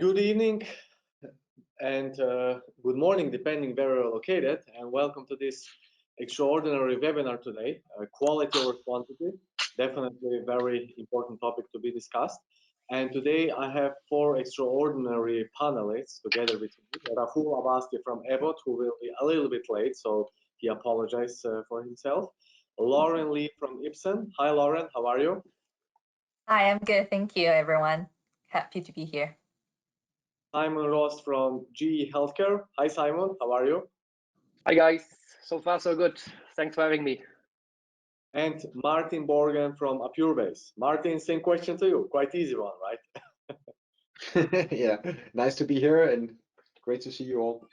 Good evening and good morning, depending where you're located, and welcome to this extraordinary webinar today, quality over quantity, definitely a very important topic to be discussed. And today I have four extraordinary panelists together with me. Rahul Avasthy from Abbott, who will be a little bit late, so he apologized for himself. Lauren Lee from Ipsen. Hi, Lauren, how are you? Hi, I'm good. Thank you, everyone. Happy to be here. Simon Rost from GE Healthcare. Hi, Simon. How are you? Hi, guys. So far, so good. Thanks for having me. And Martin Borgen from aPureBase. Martin, same question to you. Quite easy one, right? Yeah, nice to be here and great to see you all.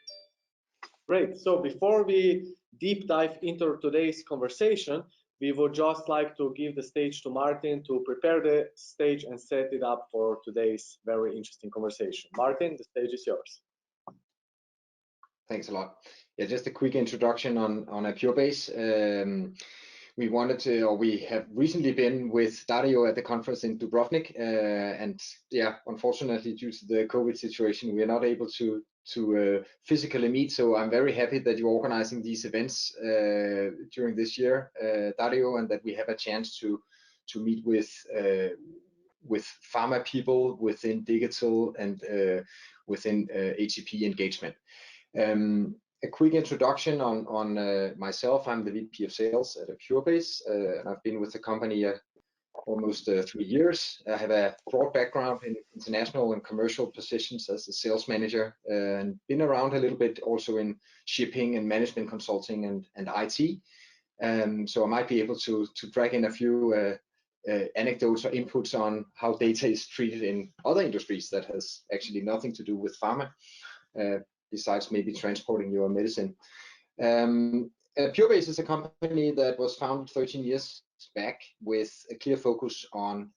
Great. So before we deep dive into today's conversation, we would just like to give the stage to Martin to prepare the stage and set it up for today's very interesting conversation. Martin, the stage is yours. Thanks a lot. Yeah, just a quick introduction on aPureBase. We wanted to, or we have recently been with Dario at the conference in Dubrovnik, and yeah, unfortunately, due to the COVID situation, we are not able to physically meet. So I'm very happy that you're organizing these events during this year, Dario, and that we have a chance to meet with pharma people within digital and within ATP engagement. A quick introduction on myself. I'm the VP of Sales at aPureBase, and I've been with the company almost 3 years. I have a broad background in international and commercial positions as a sales manager, and been around a little bit also in shipping and management consulting and IT. So I might be able to drag in a few anecdotes or inputs on how data is treated in other industries that has actually nothing to do with pharma. Besides maybe transporting your medicine. aPureBase is a company that was founded 13 years back with a clear focus on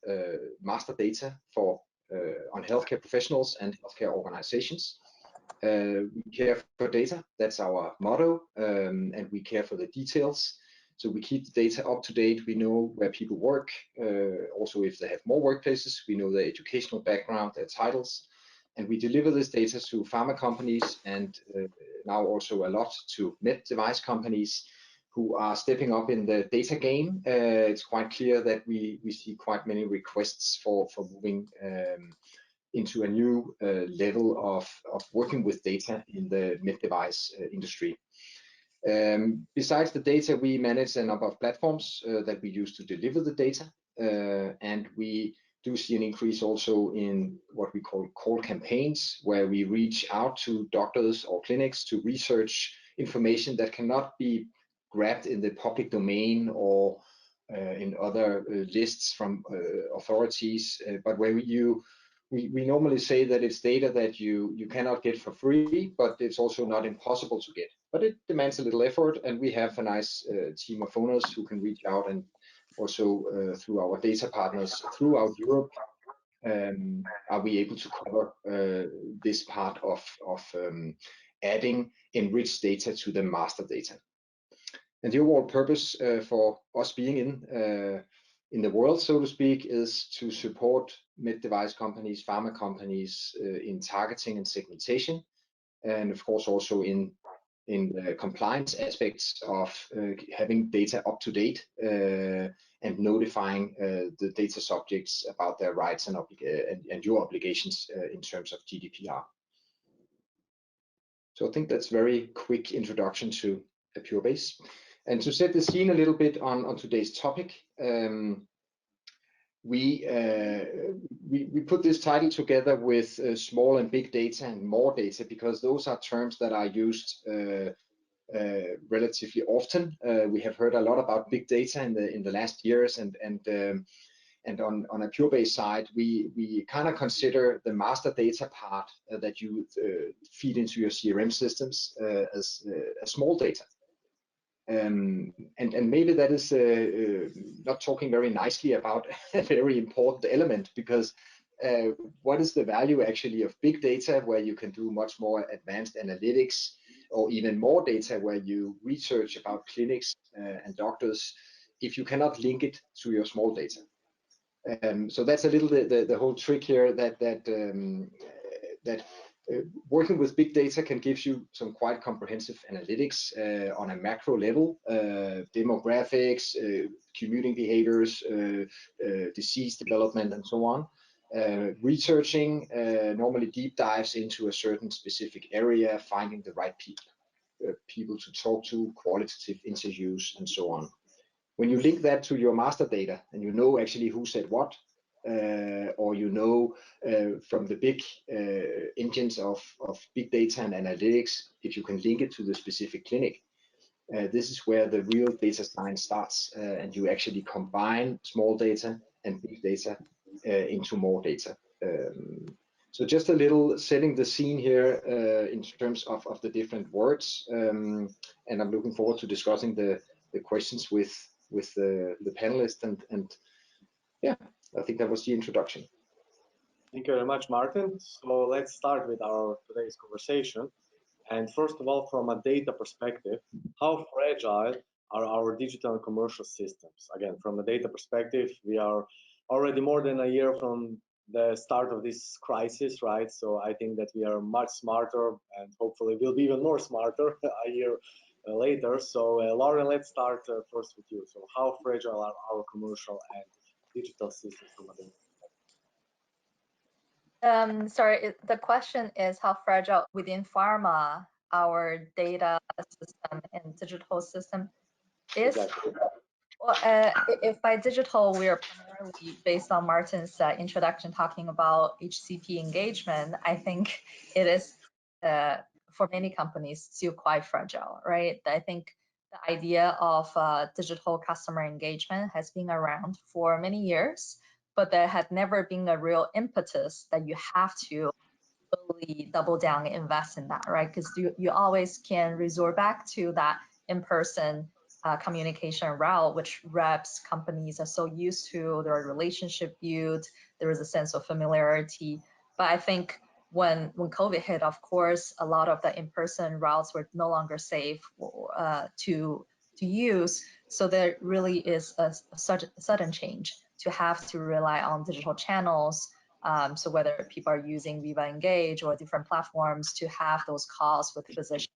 master data on healthcare professionals and healthcare organizations. We care for data, that's our motto, and we care for the details. So we keep the data up to date. We know where people work, also if they have more workplaces, we know their educational background, their titles. And we deliver this data to pharma companies and now also a lot to med device companies who are stepping up in the data game. It's quite clear that we see quite many requests for moving into a new level of working with data in the med device industry. Besides the data, we manage a number of platforms that we use to deliver the data, and we do see an increase also in what we call campaigns, where we reach out to doctors or clinics to research information that cannot be grabbed in the public domain or in other lists from authorities, but where we normally say that it's data that you cannot get for free, but it's also not impossible to get. But it demands a little effort, and we have a nice team of owners who can reach out, and also through our data partners throughout Europe, are we able to cover this part of adding enriched data to the master data. And the overall purpose for us being in the world, so to speak, is to support med device companies, pharma companies in targeting and segmentation, and of course also in the compliance aspects of having data up to date and notifying the data subjects about their rights and your obligations in terms of GDPR. So I think that's very quick introduction to aPureBase. And to set the scene a little bit on today's topic, we put this title together with small and big data and more data, because those are terms that are used relatively often. We have heard a lot about big data in the last years, and on aPureBase side, we kind of consider the master data part that you feed into your CRM systems as small data. And maybe that is not talking very nicely about a very important element, because what is the value actually of big data, where you can do much more advanced analytics, or even more data where you research about clinics and doctors, if you cannot link it to your small data. So that's a little the whole trick here, that working with big data can give you some quite comprehensive analytics on a macro level, demographics, commuting behaviors, disease development, and so on. Researching normally deep dives into a certain specific area, finding the right people to talk to, qualitative interviews, and so on. When you link that to your master data and you know actually who said what, or you know from the big engines of big data and analytics, if you can link it to the specific clinic, this is where the real data science starts, and you actually combine small data and big data into more data. So just a little setting the scene here in terms of the different words, and I'm looking forward to discussing the questions with the panelists, and yeah, I think that was the introduction. Thank you very much, Martin. So let's start with our today's conversation. And first of all, from a data perspective, how fragile are our digital and commercial systems? Again, from a data perspective, we are already more than a year from the start of this crisis, right? So I think that we are much smarter, and hopefully we'll be even more smarter a year later. So Lauren, let's start first with you. So how fragile are our commercial and digital systems from a data? Sorry, the question is how fragile within pharma our data system and digital system is. Exactly. Well, if by digital, we are primarily based on Martin's introduction talking about HCP engagement, I think it is, for many companies, still quite fragile, right? I think the idea of digital customer engagement has been around for many years, but there had never been a real impetus that you have to really double down and invest in that, right? Because you always can resort back to that in-person communication route, which reps, companies are so used to, their relationship built, there is a sense of familiarity. But I think when COVID hit, of course, a lot of the in-person routes were no longer safe to use. So there really is a sudden change to have to rely on digital channels. So whether people are using Viva Engage or different platforms to have those calls with physicians,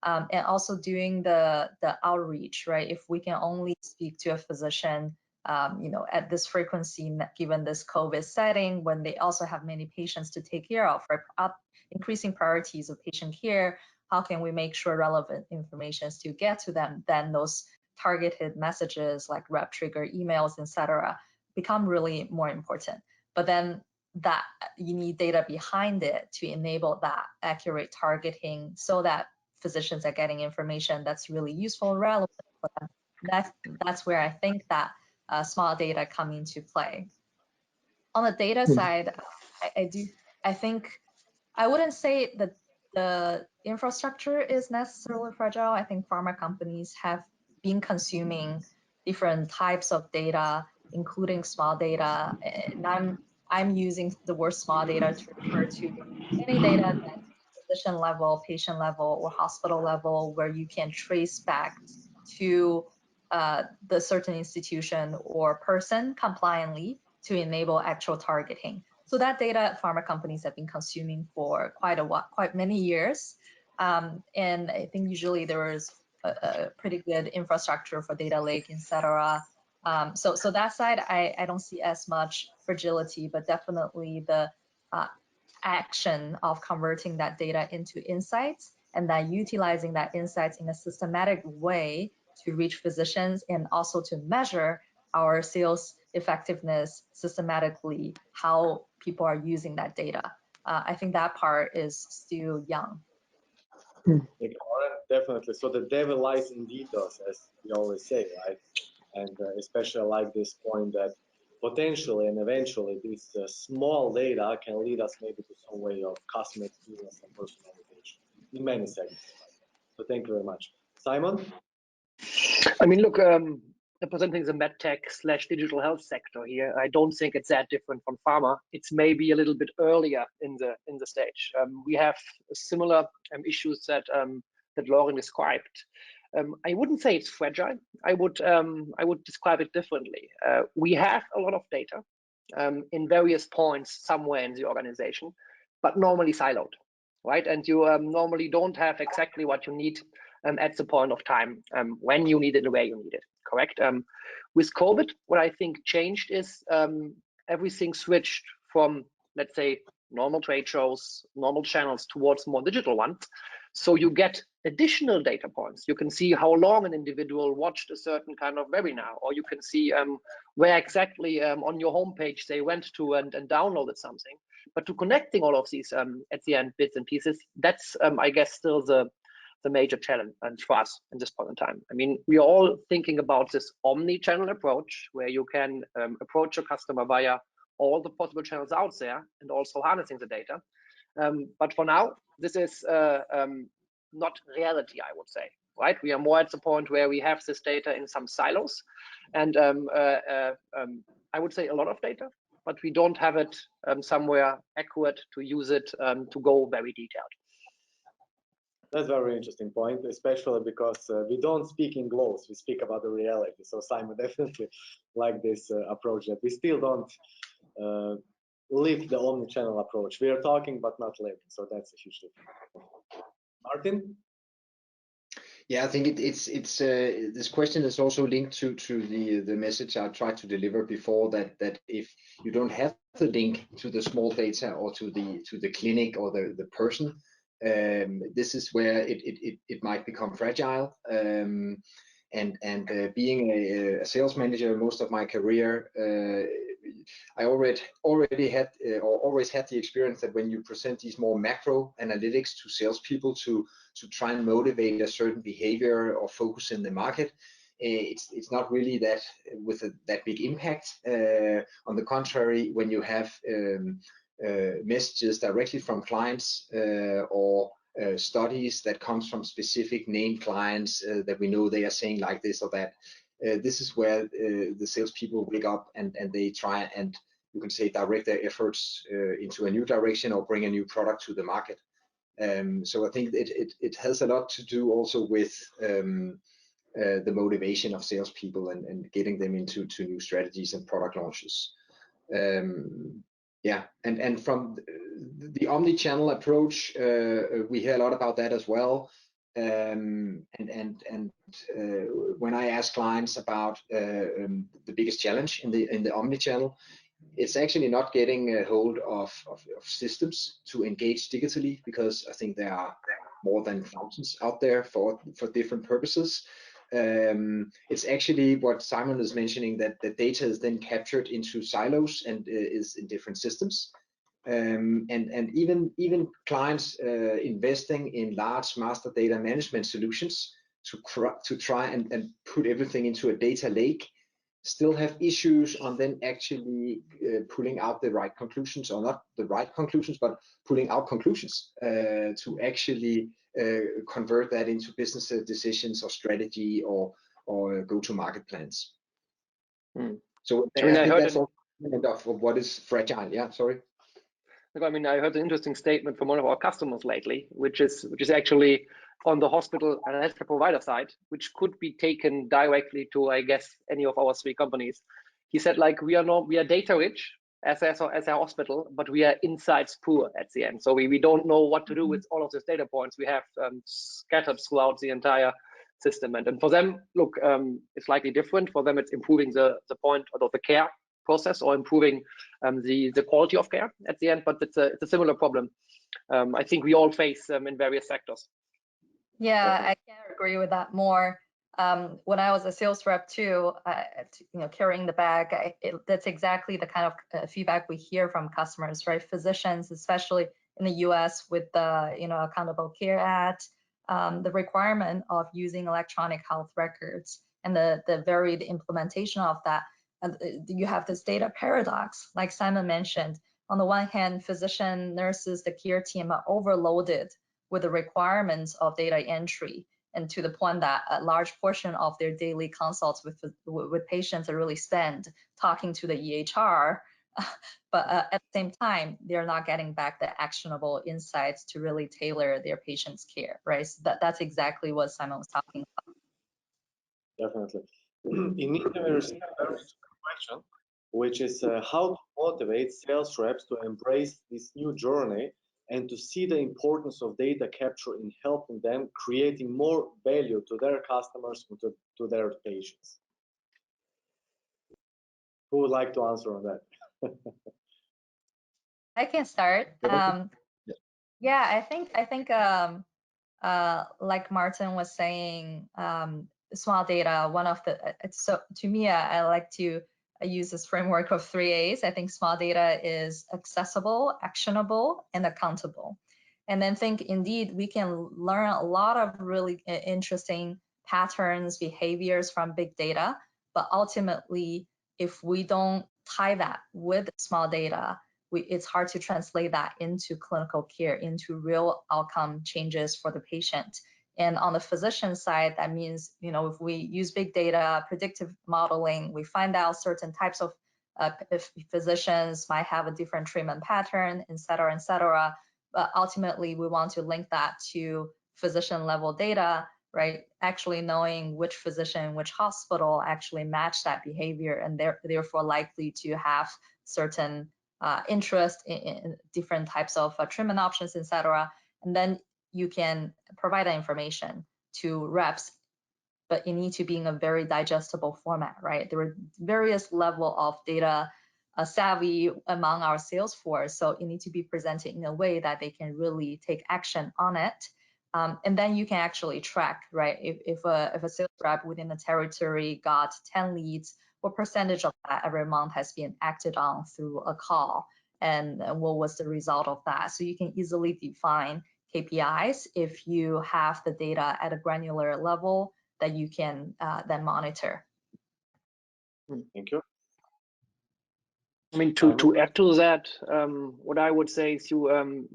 and also doing the outreach, right? If we can only speak to a physician, at this frequency, given this COVID setting, when they also have many patients to take care of, right? Increasing priorities of patient care, how can we make sure relevant information is to get to them? Then those targeted messages like rep trigger emails, etc., become really more important. But then that you need data behind it to enable that accurate targeting so that physicians are getting information that's really useful and relevant for them. That's where I think that small data come into play. On the data side, I think I wouldn't say that the infrastructure is necessarily fragile. I think pharma companies have been consuming different types of data, including small data. And I'm using the word small data to refer to any data that's physician level, patient level, or hospital level, where you can trace back to the certain institution or person compliantly to enable actual targeting. So that data pharma companies have been consuming for quite many years. And I think usually there is a pretty good infrastructure for data lake, etc. So that side, I don't see as much fragility, but definitely the action of converting that data into insights and then utilizing that insights in a systematic way to reach physicians and also to measure our sales effectiveness systematically, how people are using that data. I think that part is still young. Definitely. So the devil lies in details, as we always say, right? And especially I like this point that potentially and eventually this small data can lead us maybe to some way of customer experience and personalization in many segments. So thank you very much. Simon? I mean, look, representing the medtech/digital health sector here, I don't think it's that different from pharma. It's maybe a little bit earlier in the stage. We have similar issues that Lauren described. I wouldn't say it's fragile. I would describe it differently. We have a lot of data in various points somewhere in the organization, but normally siloed, right? And you normally don't have exactly what you need at the point of time when you need it and where you need it, correct? With COVID, what I think changed is everything switched from, let's say, normal trade shows, normal channels towards more digital ones. So you get additional data points. You can see how long an individual watched a certain kind of webinar, or you can see where exactly on your homepage they went to and downloaded something. But to connecting all of these at the end bits and pieces, that's I guess still the major challenge and for us at this point in time. I mean, we are all thinking about this omni-channel approach where you can approach your customer via all the possible channels out there and also harnessing the data. But for now, this is not reality, I would say, right? We are more at the point where we have this data in some silos and I would say a lot of data, but we don't have it somewhere accurate to use it to go very detailed. That's a very interesting point, especially because we don't speak in glows, we speak about the reality. So Simon definitely like this approach that we still don't live the omnichannel approach. We are talking but not living, so that's a huge difference. Martin? Yeah, I think it's this question is also linked to the message I tried to deliver before, that if you don't have the link to the small data or to the clinic or the person, this is where it might become fragile. Being a sales manager most of my career, I already had or always had the experience that when you present these more macro analytics to salespeople to try and motivate a certain behavior or focus in the market, it's not really that with that big impact. On the contrary, when you have messages directly from clients or studies that comes from specific named clients that we know they are saying like this or that, this is where the salespeople wake up and they try and, you can say, direct their efforts into a new direction or bring a new product to the market. So I think it has a lot to do also with the motivation of salespeople and getting them into new strategies and product launches. Yeah, and from the omni-channel approach, we hear a lot about that as well. When I ask clients about the biggest challenge in the omni-channel, it's actually not getting a hold of systems to engage digitally, because I think there are more than thousands out there for different purposes. It's actually what Simon is mentioning, that the data is then captured into silos and is in different systems. And even clients investing in large master data management solutions to try and put everything into a data lake still have issues on then actually pulling out the right conclusions, or not the right conclusions, but pulling out conclusions to actually convert that into business decisions or strategy or go-to-market plans. So I think that's all of what is fragile. Yeah, sorry. I mean, I heard an interesting statement from one of our customers lately, which is actually on the hospital and healthcare provider side, which could be taken directly to, I guess, any of our three companies. He said, like, we are data rich as a hospital, but we are insights poor at the end. So we don't know what to do with all of these data points we have scattered throughout the entire system. And for them, look, it's slightly different. For them, it's improving the point of the care process or improving the quality of care at the end, but it's a similar problem I think we all face in various sectors. Yeah, I can't agree with that more. When I was a sales rep too, carrying the bag, that's exactly the kind of feedback we hear from customers, right? Physicians, especially in the US with the Accountable Care Act, the requirement of using electronic health records and the varied implementation of that. You have this data paradox, like Simon mentioned. On the one hand, physician, nurses, the care team are overloaded with the requirements of data entry, and to the point that a large portion of their daily consults with patients are really spent talking to the EHR, but at the same time, they're not getting back the actionable insights to really tailor their patient's care, right? So that's exactly what Simon was talking about. Definitely. Initially, we received a very question, which is how to motivate sales reps to embrace this new journey and to see the importance of data capture in helping them creating more value to their customers and to their patients. Who would like to answer on that? I can start. Yeah, I think like Martin was saying, small data, one of the, so to me, I like to use this framework of 3 A's. I think small data is accessible, actionable, and accountable. And then think indeed we can learn a lot of really interesting patterns, behaviors from big data, but ultimately, if we don't tie that with small data, it's hard to translate that into clinical care, into real outcome changes for the patient. And on the physician side, that means, you know, if we use big data, predictive modeling, we find out certain types of if physicians might have a different treatment pattern, et cetera, but ultimately we want to link that to physician level data, right? Actually knowing which physician, which hospital actually match that behavior and therefore likely to have certain interest in different types of treatment options, et cetera. And then you can provide that information to reps, but it needs to be in a very digestible format, right? There are various level of data savvy among our sales force, so it needs to be presented in a way that they can really take action on it. And then you can actually track, right? If a sales rep within the territory got 10 leads, what percentage of that every month has been acted on through a call, and what was the result of that? So you can easily define KPIs if you have the data at a granular level that you can then monitor. Thank you. I mean, to add to that, what I would say is you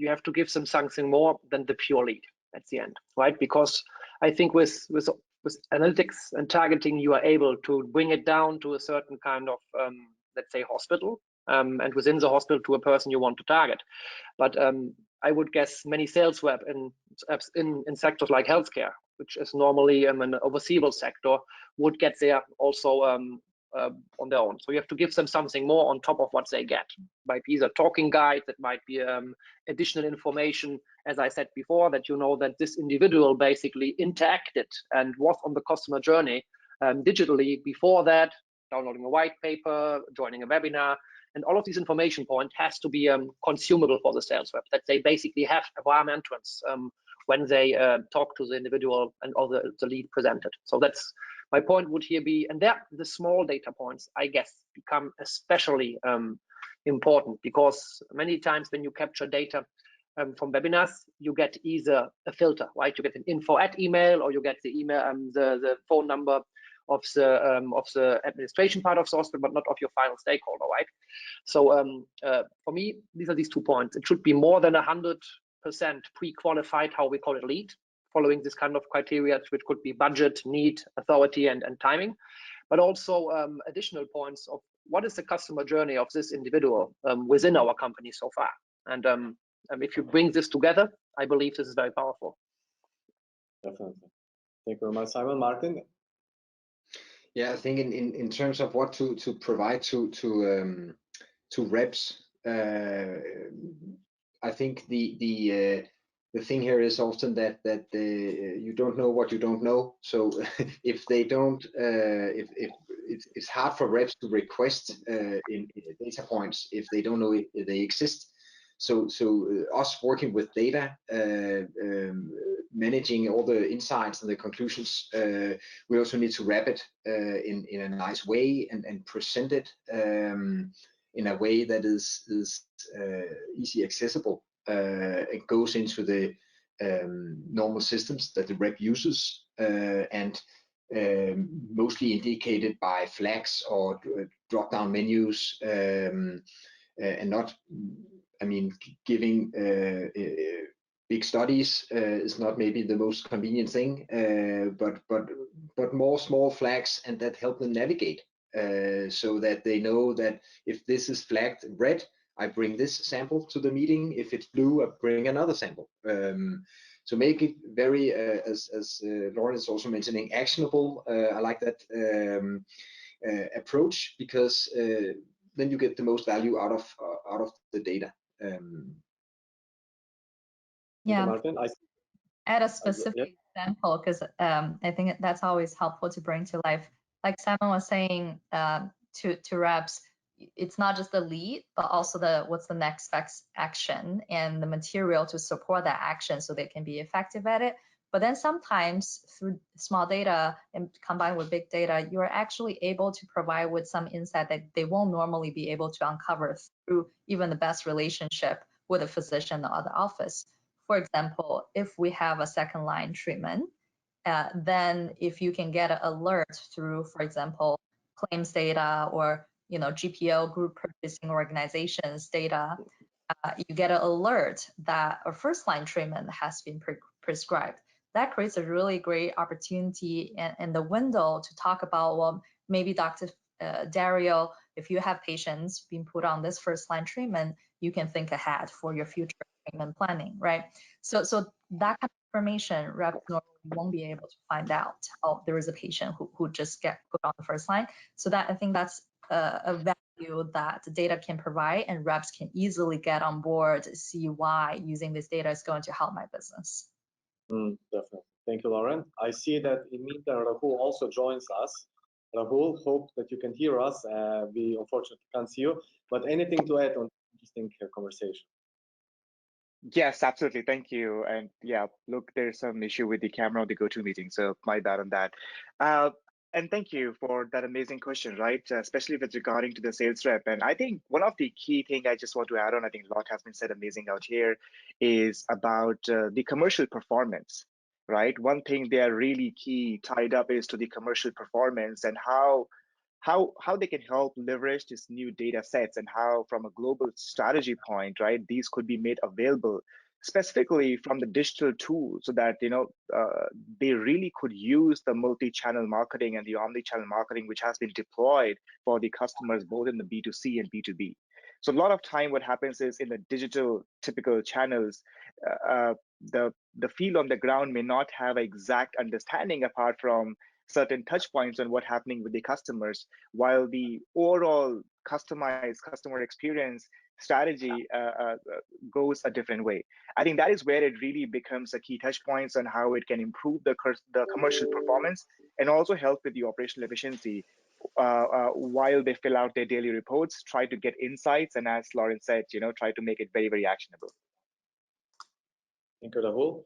have to give them something more than the pure lead at the end, right? Because I think with analytics and targeting, you are able to bring it down to a certain kind of, let's say, hospital, and within the hospital to a person you want to target. But I would guess many sales rep in sectors like healthcare, which is normally an overseeable sector, would get there also on their own. So you have to give them something more on top of what they get. It might be either talking guide, that might be additional information, as I said before, that you know that this individual basically interacted and was on the customer journey digitally before that, downloading a white paper, joining a webinar, and all of these information point has to be consumable for the sales rep, that they basically have a warm entrance when they talk to the individual and all the lead presented. So that's my point would here be, and there the small data points, I guess, become especially important, because many times when you capture data from webinars, you get either a filter, right? You get an info at email, or you get the email, the phone number of the administration part of the hospital, but not of your final stakeholder, right? So for me, these are these 2 points. It should be more than 100% pre-qualified, how we call it, lead, following this kind of criteria, which could be budget, need, authority, and timing, but also additional points of what is the customer journey of this individual within our company so far. And if you bring this together, I believe this is very powerful. Definitely. Thank you very much, Simon. Martin? Yeah, I think in terms of what to provide to reps, I think the thing here is often that you don't know what you don't know. So if they don't, if it's hard for reps to request in data points if they don't know if they exist. So us working with data, managing all the insights and the conclusions, we also need to wrap it in a nice way and present it in a way that is easy accessible. It goes into the normal systems that the rep uses and mostly indicated by flags or drop-down menus, and not, I mean, giving big studies is not maybe the most convenient thing, but more small flags, and that help them navigate so that they know that if this is flagged red, I bring this sample to the meeting. If it's blue, I bring another sample. So make it very, as Lauren is also mentioning, actionable. I like that approach, because then you get the most value out of the data. Yeah. Martin. Add a specific example, because I think that's always helpful to bring to life. Like Simon was saying to reps, it's not just the lead, but also what's the next best action and the material to support that action so they can be effective at it. But then sometimes through small data and combined with big data, you are actually able to provide with some insight that they won't normally be able to uncover through even the best relationship with a physician or the office. For example, if we have a second line treatment, then if you can get an alert through, for example, claims data or GPO, group purchasing organizations data, you get an alert that a first line treatment has been prescribed. That creates a really great opportunity and the window to talk about, well, maybe Dr. Dario, if you have patients being put on this first line treatment, you can think ahead for your future treatment planning, right? So that kind of information reps normally won't be able to find out. Oh, there is a patient who just get put on the first line. So that I think that's a value that the data can provide, and reps can easily get on board, see why using this data is going to help my business. Definitely. Thank you, Lauren. I see that in meantime, Rahul also joins us. Rahul, hope that you can hear us. We unfortunately can't see you, but anything to add on this interesting conversation? Yes, absolutely. Thank you. And yeah, look, there's some issue with the camera of the GoToMeeting, so my bad on that. And thank you for that amazing question, right? Especially with regarding to the sales rep. And I think one of the key thing I just want to add on, I think a lot has been said amazing out here, is about the commercial performance, right? One thing they are really key tied up is to the commercial performance and how they can help leverage these new data sets, and how from a global strategy point, right, these could be made available specifically from the digital tool, so that they really could use the multi-channel marketing and the omni-channel marketing which has been deployed for the customers both in the B2C and B2B. So a lot of time what happens is in the digital typical channels, the field on the ground may not have exact understanding apart from certain touch points on what's happening with the customers, while the overall customized customer experience strategy goes a different way. I think that is where it really becomes a key touch points on how it can improve the commercial performance and also help with the operational efficiency while they fill out their daily reports, try to get insights, and as Lauren said, try to make it very, very actionable. Thank you, Rahul.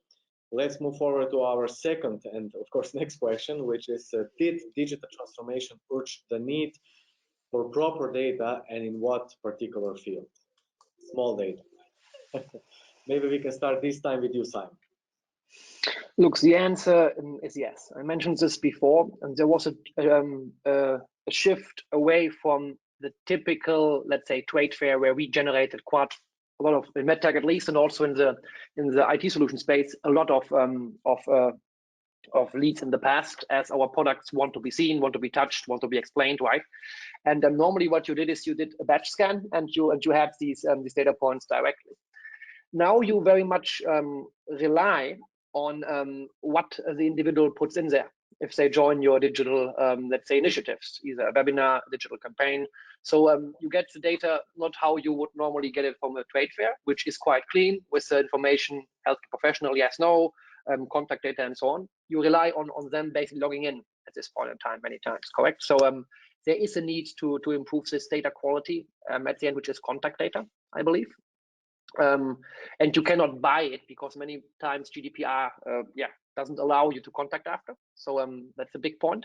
Let's move forward to our second and, of course, next question, which is, did digital transformation urge the need for proper data, and in what particular field? Small data. Maybe we can start this time with you, Simon. Look, the answer is yes. I mentioned this before, and there was a shift away from the typical, let's say, trade fair where we generated quite a lot of, in medtech at least, and also in the IT solution space, a lot of leads in the past, as our products want to be seen, want to be touched, want to be explained, right? And normally what you did is you did a batch scan, and you had these data points directly. Now you very much rely on what the individual puts in there if they join your digital, let's say, initiatives, either a webinar, digital campaign. So you get the data not how you would normally get it from a trade fair, which is quite clean with the information, healthcare professional, yes, no, contact data, and so on. You rely on them basically logging in at this point in time many times, correct? So there is a need to improve this data quality at the end, which is contact data, I believe. And you cannot buy it because many times GDPR doesn't allow you to contact after. So that's a big point.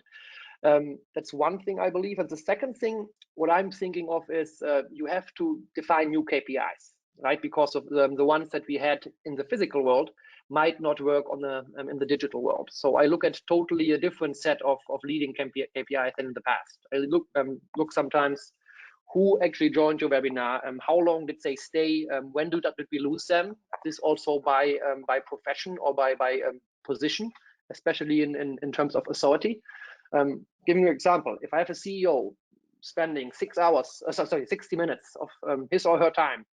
That's one thing I believe. And the second thing, what I'm thinking of is you have to define new KPIs, right? Because of the ones that we had in the physical world might not work on in the digital world. So I look at totally a different set of leading KPIs than in the past. I look sometimes who actually joined your webinar, how long did they stay, when did we lose them? This also by profession or by position, especially in terms of authority. Giving you an example, if I have a CEO spending 60 minutes of his or her time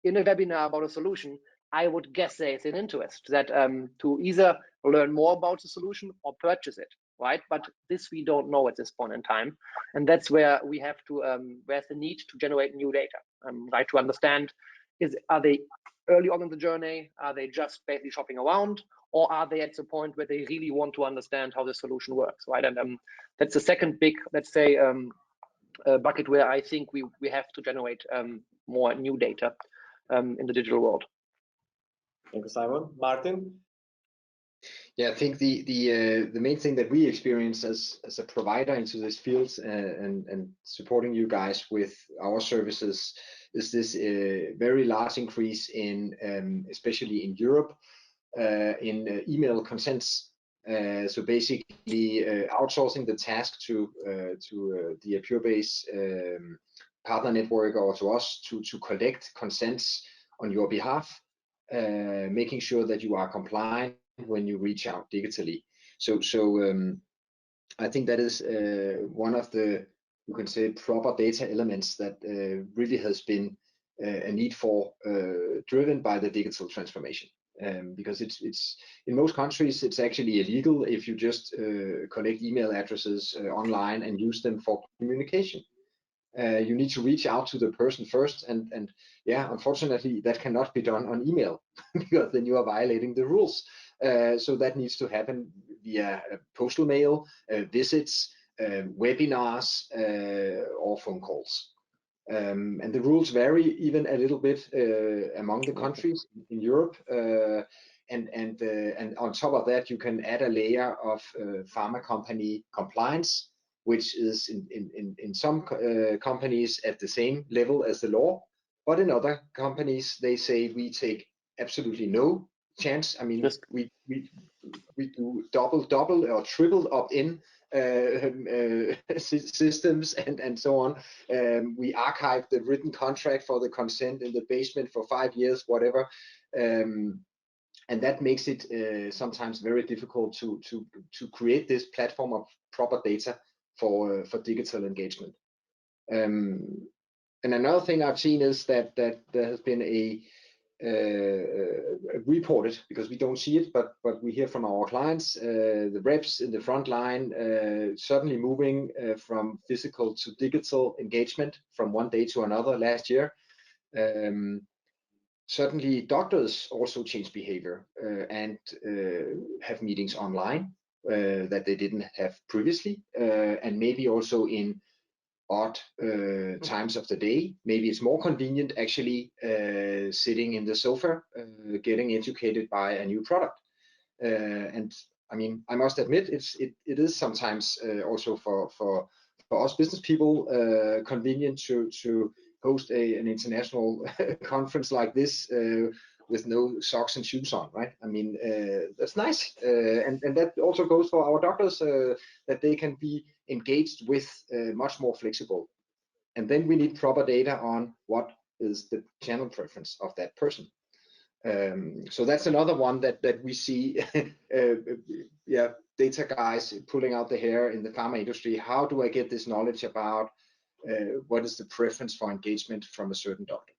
in a webinar about a solution, I would guess there is an interest that to either learn more about the solution or purchase it, right? But this we don't know at this point in time, and that's where we have to where's the need to generate new data, right? To understand, are they early on in the journey? Are they just basically shopping around, or are they at the point where they really want to understand how the solution works, right? And that's the second big, let's say, bucket where I think we have to generate more new data in the digital world. Thank you, Simon. Martin? Yeah, I think the main thing that we experience as a provider into this field and supporting you guys with our services is this very large increase in especially in Europe in email consents. So basically outsourcing the task to the aPureBase partner network or to us to collect consents on your behalf, making sure that you are compliant when you reach out digitally. So I think that is one of the, you can say, proper data elements that really has been a need for, driven by the digital transformation. Because it's in most countries it's actually illegal if you just collect email addresses online and use them for communication. You need to reach out to the person first, and yeah, unfortunately that cannot be done on email because then you are violating the rules. So that needs to happen via postal mail, visits, webinars, or phone calls. And the rules vary even a little bit among the countries in Europe. And on top of that, you can add a layer of pharma company compliance, which is in some companies at the same level as the law, but in other companies they say we take absolutely no chance. I mean, we do double or triple opt-in systems and so on. We archive the written contract for the consent in the basement for 5 years, whatever. And that makes it sometimes very difficult to create this platform of proper data for digital engagement. And another thing I've seen is that there has been a reported, because we don't see it, but we hear from our clients, the reps in the front line certainly moving from physical to digital engagement from one day to another last year. Certainly doctors also change behavior and have meetings online that they didn't have previously, and maybe also in odd times of the day. Maybe it's more convenient actually sitting in the sofa getting educated by a new product. And I mean, I must admit it is sometimes also for us business people convenient to host an international conference like this with no socks and shoes on, right? I mean, that's nice. And that also goes for our doctors, that they can be engaged with much more flexible. And then we need proper data on what is the channel preference of that person. So that's another one that we see, yeah, data guys pulling out the hair in the pharma industry. How do I get this knowledge about what is the preference for engagement from a certain doctor?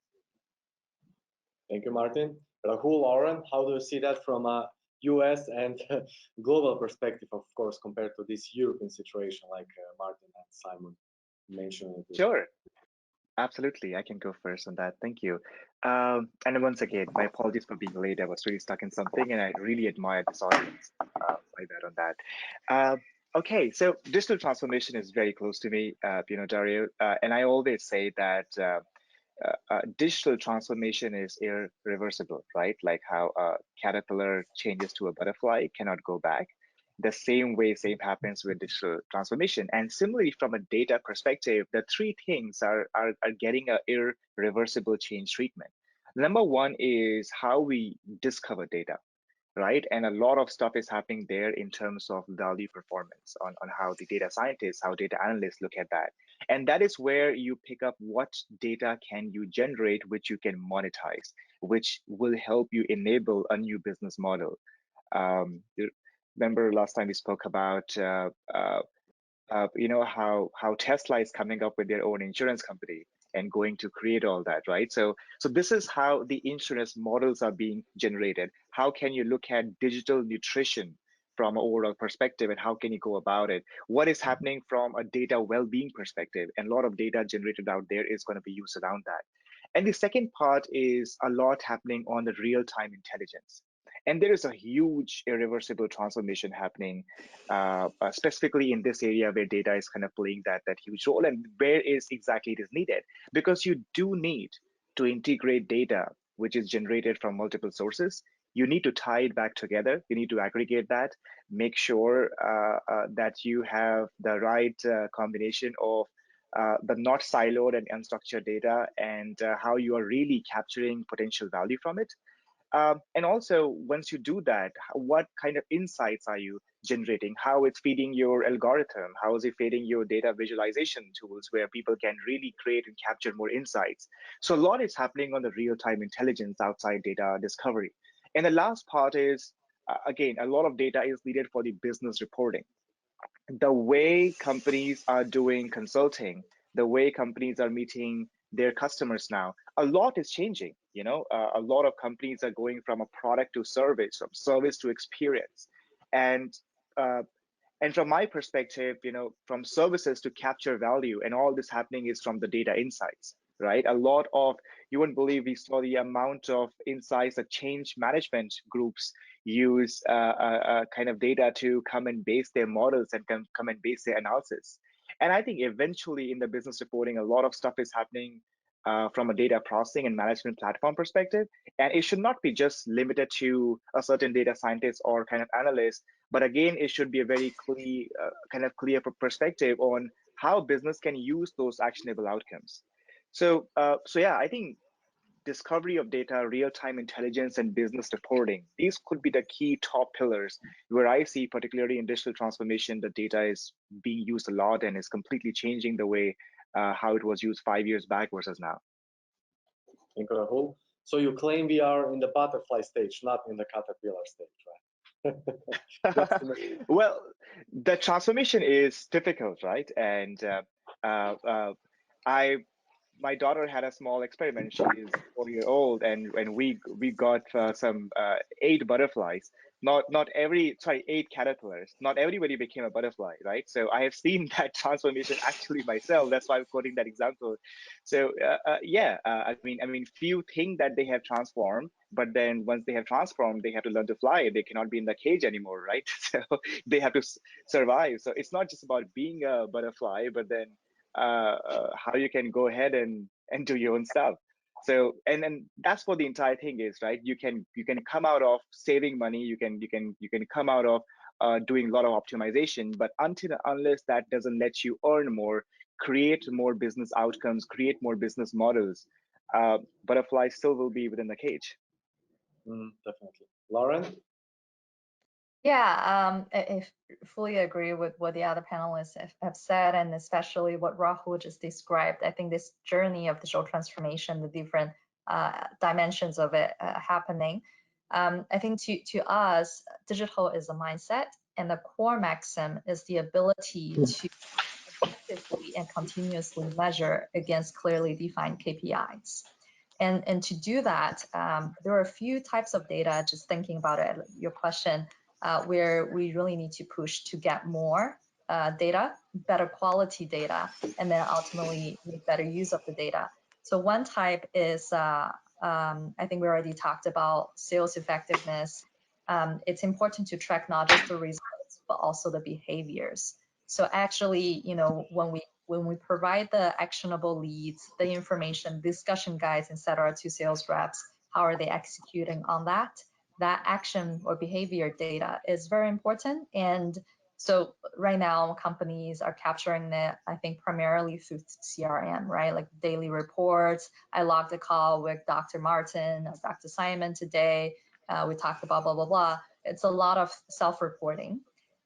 Thank you, Martin. Rahul, Lauren, how do you see that from a US and global perspective, of course, compared to this European situation like Martin and Simon mentioned? Sure. Absolutely, I can go first on that. Thank you. And once again, my apologies for being late. I was really stuck in something, and I really admired this audience. My bad on that. Okay, so digital transformation is very close to me, Dario, and I always say that digital transformation is irreversible, right? Like how a caterpillar changes to a butterfly, cannot go back. The same happens with digital transformation. And similarly, from a data perspective, the three things are getting an irreversible change treatment. Number one is how we discover data, right? And a lot of stuff is happening there in terms of value performance on how the data scientists, how data analysts look at that. And that is where you pick up what data can you generate, which you can monetize, which will help you enable a new business model. Remember last time we spoke about how Tesla is coming up with their own insurance company and going to create all that, right? So this is how the insurance models are being generated. How can you look at digital nutrition from an overall perspective, and how can you go about it? What is happening from a data well-being perspective? And a lot of data generated out there is going to be used around that. And the second part is a lot happening on the real-time intelligence. And there is a huge irreversible transformation happening, specifically in this area where data is kind of playing that huge role, and where is exactly it is needed. Because you do need to integrate data which is generated from multiple sources. You need to tie it back together. You need to aggregate that, make sure that you have the right combination of the not siloed and unstructured data, and how you are really capturing potential value from it. And also, once you do that, what kind of insights are you generating? How it's feeding your algorithm? How is it feeding your data visualization tools where people can really create and capture more insights? So a lot is happening on the real-time intelligence outside data discovery. And the last part is, again, a lot of data is needed for the business reporting. The way companies are doing consulting, the way companies are meeting their customers now, a lot is changing. A lot of companies are going from a product to service, from service to experience, and from my perspective, from services to capture value, and all this happening is from the data insights, right? A lot of, you wouldn't believe, we saw the amount of insights that change management groups use kind of data to come and base their models and come and base their analysis. And I think eventually in the business reporting, a lot of stuff is happening from a data processing and management platform perspective. And it should not be just limited to a certain data scientist or kind of analyst, but again, it should be a very clear perspective on how business can use those actionable outcomes. So yeah, I think discovery of data, real-time intelligence, and business reporting, these could be the key top pillars where I see, particularly in digital transformation, the data is being used a lot and is completely changing the way how it was used 5 years back versus now. Thank you, Rahul. So you claim we are in the butterfly stage, not in the caterpillar stage, right? Well, the transformation is difficult, right? And my daughter had a small experiment. She is 4-year-old, and we got some 8 butterflies. Not 8 caterpillars. Not everybody became a butterfly, right? So I have seen that transformation actually myself. That's why I'm quoting that example. So yeah, I mean, few think that they have transformed, but then once they have transformed, they have to learn to fly. They cannot be in the cage anymore, right? So they have to survive. So it's not just about being a butterfly, but then how you can go ahead and do your own stuff. So and that's what the entire thing is, right? You can come out of saving money, you can come out of doing a lot of optimization, but unless that doesn't let you earn more, create more business outcomes, create more business models, butterflies still will be within the cage. Definitely. Lauren? Yeah, I fully agree with what the other panelists have said, and especially what Rahul just described. I think this journey of digital transformation, the different dimensions of it happening. I think to us, digital is a mindset, and the core maxim is the ability to objectively and continuously measure against clearly defined KPIs. And to do that, there are a few types of data, just thinking about it, your question, where we really need to push to get more data, better quality data, and then ultimately make better use of the data. So one type is, I think we already talked about sales effectiveness. It's important to track not just the results, but also the behaviors. So actually, when we provide the actionable leads, the information, discussion guides, etc., to sales reps, how are they executing on that? That action or behavior data is very important. And so right now, companies are capturing that, I think, primarily through CRM, right? Like daily reports. I logged a call with Dr. Martin or Dr. Simon today. We talked about blah, blah, blah. It's a lot of self-reporting.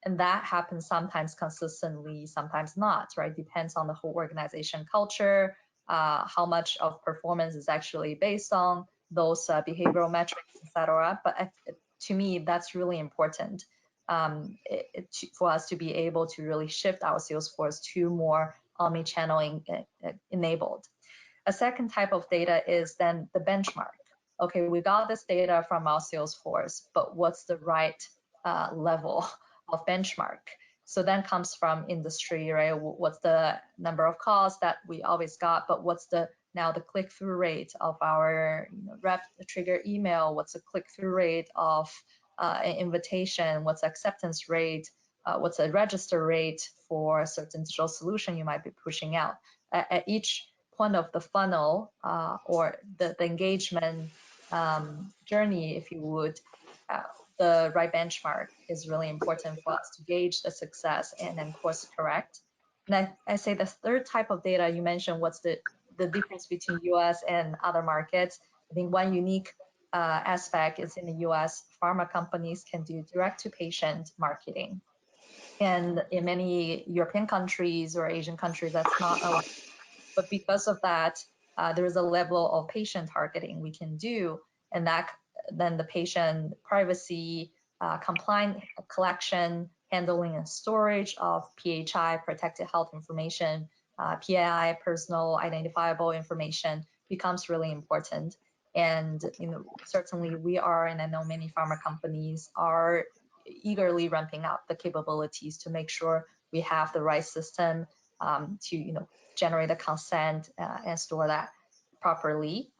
And that happens sometimes consistently, sometimes not, right? Depends on the whole organization culture, how much of performance is actually based on those behavioral metrics, etc. But to me, that's really important for us to be able to really shift our sales force to more omnichannel enabled. A second type of data is then the benchmark. Okay, we got this data from our sales force, but what's the right level of benchmark? So then comes from industry, right? What's the number of calls that we always got, but what's the now the click-through rate of our rep trigger email, what's the click-through rate of an invitation, what's the acceptance rate, what's the register rate for a certain digital solution you might be pushing out. At each point of the funnel or the engagement journey, if you would, the right benchmark is really important for us to gauge the success and then course correct. And I say the third type of data you mentioned, what's the difference between US and other markets. I think one unique aspect is in the US, pharma companies can do direct-to-patient marketing. And in many European countries or Asian countries, that's not allowed. But because of that, there is a level of patient targeting we can do, and that then the patient privacy, compliant collection, handling and storage of PHI, protected health information, PII, personal identifiable information, becomes really important. And certainly we are, and I know many pharma companies are eagerly ramping up the capabilities to make sure we have the right system to generate the consent and store that properly.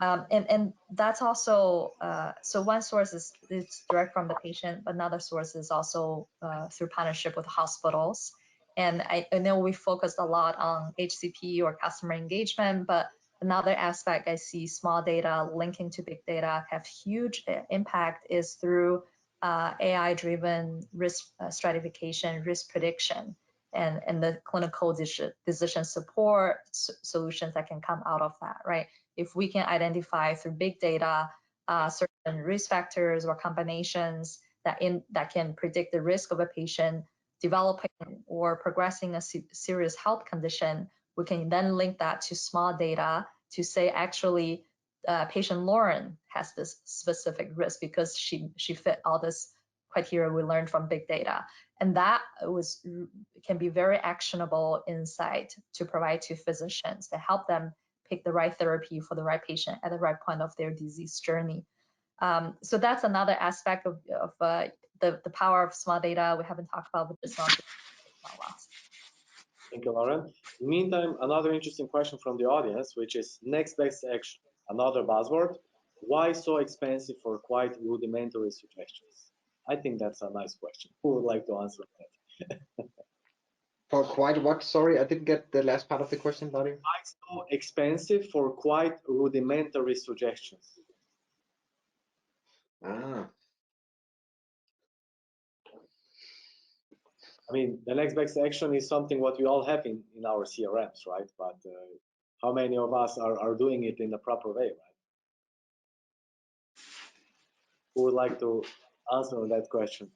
And that's also, so one source is it's direct from the patient, but another source is also through partnership with hospitals. And I know we focused a lot on HCP or customer engagement, but another aspect I see small data linking to big data have huge impact is through AI-driven risk stratification, risk prediction, and the clinical decision support solutions that can come out of that, right? If we can identify through big data certain risk factors or combinations that can predict the risk of a patient developing or progressing a serious health condition, we can then link that to small data to say actually patient Lauren has this specific risk because she fit all this criteria we learned from big data. And that can be very actionable insight to provide to physicians to help them pick the right therapy for the right patient at the right point of their disease journey. So that's another aspect of the power of small data we haven't talked about, but it's not lost. Thank you, Lauren. In the meantime, another interesting question from the audience, which is next best action, another buzzword. Why so expensive for quite rudimentary suggestions? I think that's a nice question. Who would like to answer that? For quite what? Sorry, I didn't get the last part of the question, Dario. Why so expensive for quite rudimentary suggestions? Ah. I mean, the next best action is something what we all have in our CRMs, right? But how many of us are doing it in the proper way, right? Who would like to answer that question?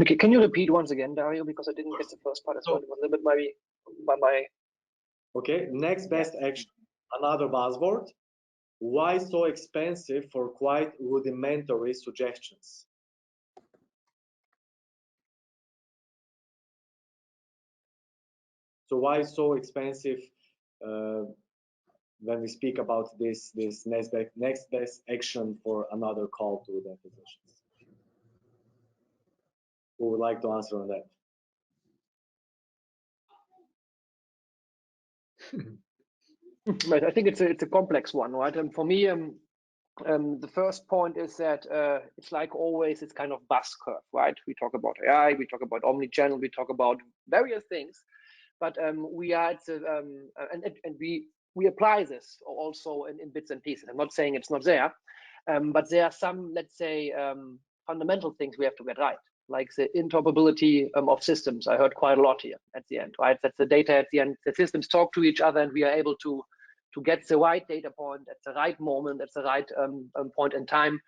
Okay, can you repeat once again, Dario, because I didn't get the first part as well. It was a little bit maybe by my... Okay, next best action, another buzzword. Why so expensive for quite rudimentary suggestions? So why so expensive when we speak about this next best action for another call to the physicians? Who would like to answer on that? Right, I think it's a complex one, right? And for me, the first point is that it's like always, it's kind of bus curve, right? We talk about AI, we talk about omnichannel, we talk about various things, but we are at the, and we apply this also in bits and pieces. I'm not saying it's not there, but there are some, let's say, fundamental things we have to get right, like the interoperability of systems. I heard quite a lot here at the end, right? That's the data at the end, the systems talk to each other and we are able to get the right data point at the right moment, at the right point in time,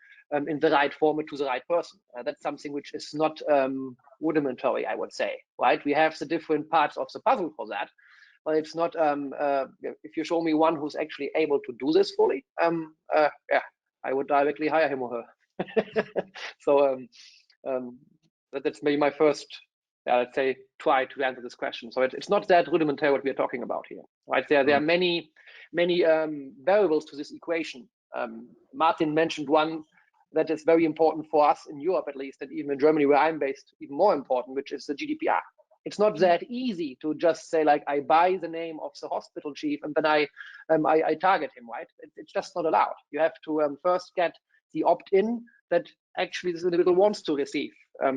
in the right format to the right person. That's something which is not rudimentary, I would say, right? We have the different parts of the puzzle for that, but it's not, if you show me one who's actually able to do this fully, yeah, I would directly hire him or her. So that's maybe my first, let's say, try to answer this question. So it's not that rudimentary what we are talking about here, right? There are many variables to this equation. Martin mentioned one that is very important for us in Europe, at least, and even in Germany, where I'm based, even more important, which is the GDPR, It's not that easy to just say like, I buy the name of the hospital chief and then I target him, right? It's just not allowed. You have to first get the opt-in that actually this individual wants to receive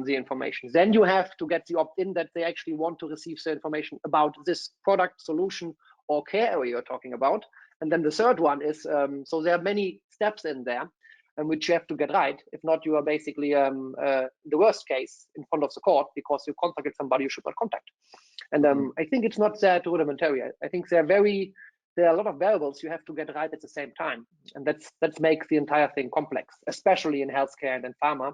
the information. Then you have to get the opt-in that they actually want to receive the information about this product, solution, or care area you're talking about. And then the third one is, so there are many steps in there which you have to get right. If not, you are basically the worst case in front of the court because you contacted somebody you should not contact. And I think it's not that rudimentary. I think there are a lot of variables you have to get right at the same time, and that makes the entire thing complex, especially in healthcare and in pharma,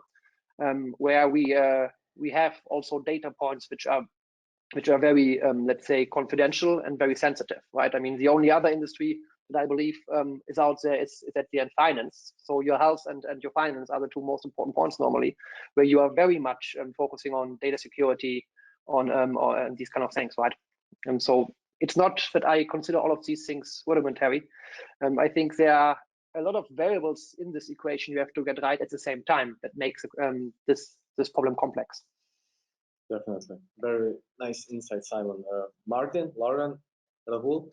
where we have also data points which are very let's say confidential and very sensitive, right? I mean, the only other industry that I believe is out there is at the end finance. So your health and your finance are the two most important points normally, where you are very much focusing on data security, on these kind of things, right? And so it's not that I consider all of these things rudimentary. I think there are a lot of variables in this equation you have to get right at the same time that makes this problem complex. Definitely. Very nice insight, Simon. Martin, Lauren, Rahul?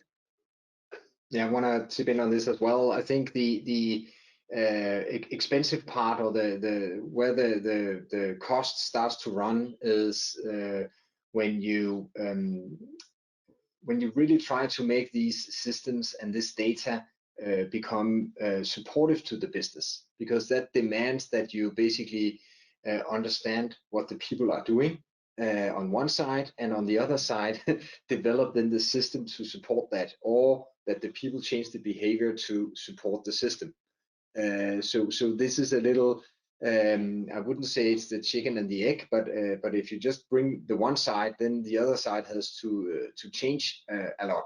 Yeah, I want to chip in on this as well. I think the expensive part, or where the cost starts to run, is when you really try to make these systems and this data become supportive to the business, because that demands that you basically understand what the people are doing on one side, and on the other side develop then the system to support that, or that the people change the behavior to support the system. So this is a little, I wouldn't say it's the chicken and the egg, but if you just bring the one side, then the other side has to change a lot.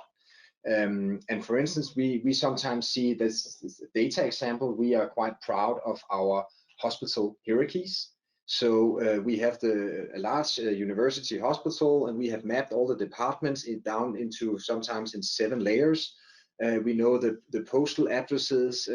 And for instance, we sometimes see this data example. We are quite proud of our hospital hierarchies. So we have a large university hospital, and we have mapped all the departments down into sometimes in 7 layers. We know the postal addresses,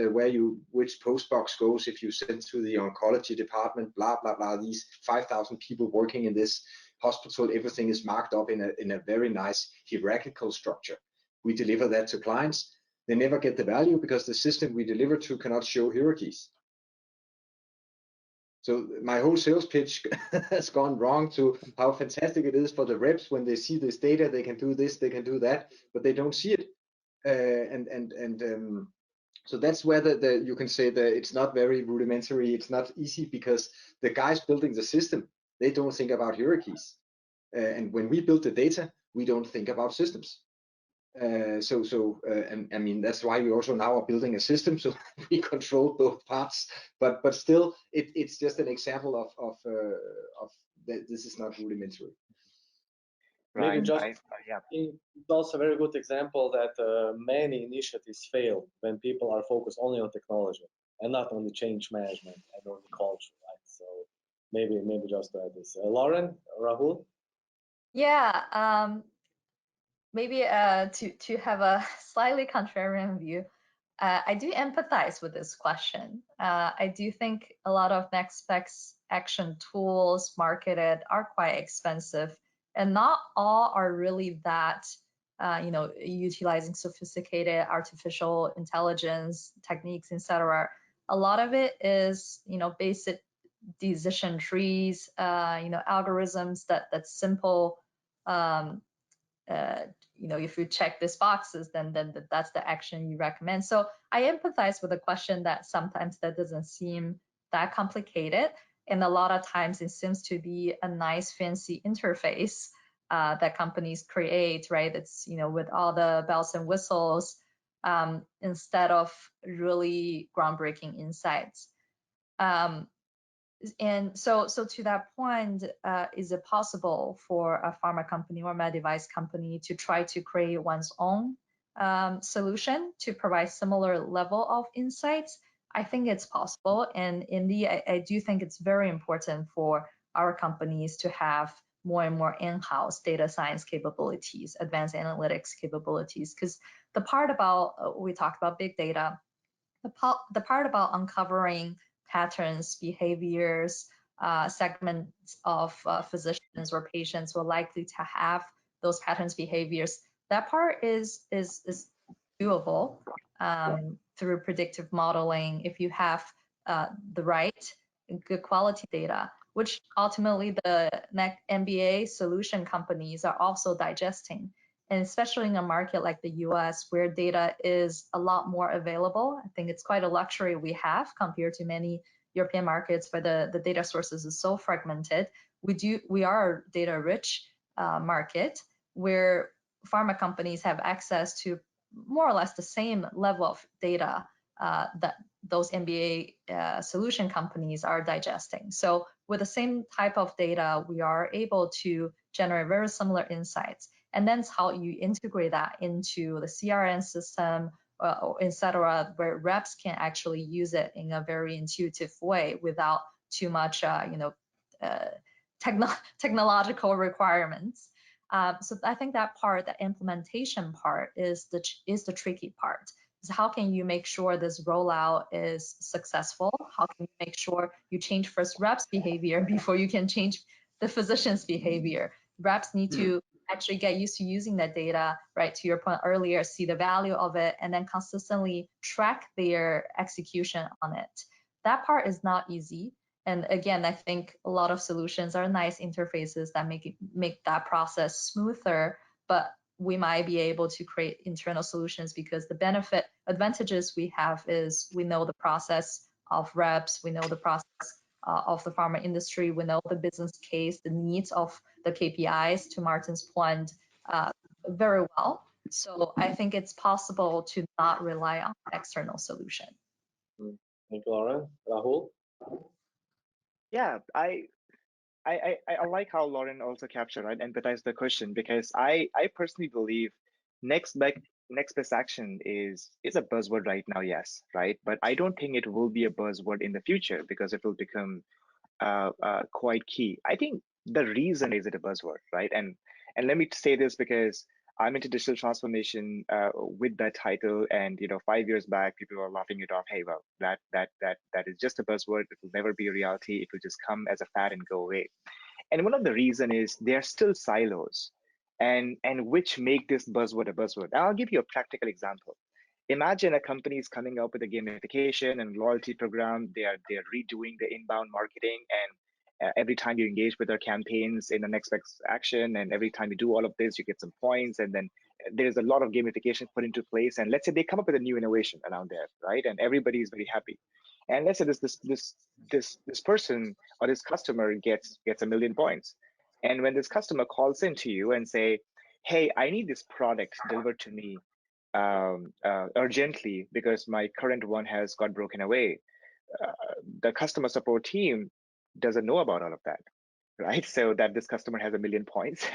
which post box goes if you send to the oncology department, blah blah blah. These 5,000 people working in this hospital, everything is marked up in a very nice hierarchical structure. We deliver that to clients. They never get the value because the system we deliver to cannot show hierarchies. So my whole sales pitch has gone wrong to how fantastic it is for the reps when they see this data. They can do this, they can do that, but they don't see it. So that's where you can say that it's not very rudimentary. It's not easy because the guys building the system, they don't think about hierarchies. And when we build the data, we don't think about systems. And I mean, that's why we also now are building a system, so we control both parts. But still, it's just an example of that this is not rudimentary. Right. Maybe just Yeah. it's also a very good example that many initiatives fail when people are focused only on technology and not on the change management and on the culture, right? So maybe just to add this. Lauren, Rahul? Yeah, maybe to have a slightly contrarian view, I do empathize with this question. I do think a lot of next best action tools marketed are quite expensive, and not all are really that, utilizing sophisticated artificial intelligence techniques, etc. A lot of it is, basic decision trees, algorithms that's simple. If you check these boxes, then that's the action you recommend. So I empathize with the question that sometimes that doesn't seem that complicated, and a lot of times it seems to be a nice fancy interface that companies create, right? It's with all the bells and whistles, instead of really groundbreaking insights. And so to that point, is it possible for a pharma company or med device company to try to create one's own solution to provide similar level of insights? I think it's possible. And indeed, I do think it's very important for our companies to have more and more in-house data science capabilities, advanced analytics capabilities, because the part about, we talked about big data, the part about uncovering patterns, behaviors, segments of physicians or patients were likely to have those patterns behaviors. That part is doable through predictive modeling if you have the right good quality data, which ultimately the MBA solution companies are also digesting. And especially in a market like the US, where data is a lot more available, I think it's quite a luxury we have compared to many European markets where the data sources is so fragmented. We are a data rich market where pharma companies have access to more or less the same level of data that those MBA solution companies are digesting. So with the same type of data, we are able to generate very similar insights. And then how you integrate that into the CRM system, et cetera, where reps can actually use it in a very intuitive way without too much, technological requirements. So I think that part, the implementation part, is the tricky part. Is how can you make sure this rollout is successful? How can you make sure you change first reps' behavior before you can change the physician's behavior? Reps need to actually get used to using that data, right? To your point earlier, see the value of it, and then consistently track their execution on it. That part is not easy. And again, I think a lot of solutions are nice interfaces that make that process smoother, but we might be able to create internal solutions because the advantages we have is we know the process of reps, we know the process of the pharma industry, we know the business case, the needs of the KPIs, to Martin's point, very well. So I think it's possible to not rely on external solution. Thank you, Lauren. Rahul? Yeah, I like how Lauren also captured, right, empathize the question, because I personally believe next best action is a buzzword right now, yes, right, but I don't think it will be a buzzword in the future because it will become quite key. I think the reason is it a buzzword, right, and let me say this because I'm into digital transformation with that title, and 5 years back, people were laughing it off. Hey, well, that is just a buzzword. It will never be a reality. It will just come as a fad and go away. And one of the reason is they're still silos, and which make this buzzword a buzzword. Now, I'll give you a practical example. Imagine a company is coming up with a gamification and loyalty program. They're redoing the inbound marketing, and every time you engage with their campaigns in the next best action, and every time you do all of this, you get some points, and then there's a lot of gamification put into place. And let's say they come up with a new innovation around there, right? And everybody is very happy. And let's say this person or this customer gets 1 million points. And when this customer calls in to you and say, hey, I need this product delivered to me urgently because my current one has got broken away, the customer support team doesn't know about all of that, right? So that this customer has 1 million points,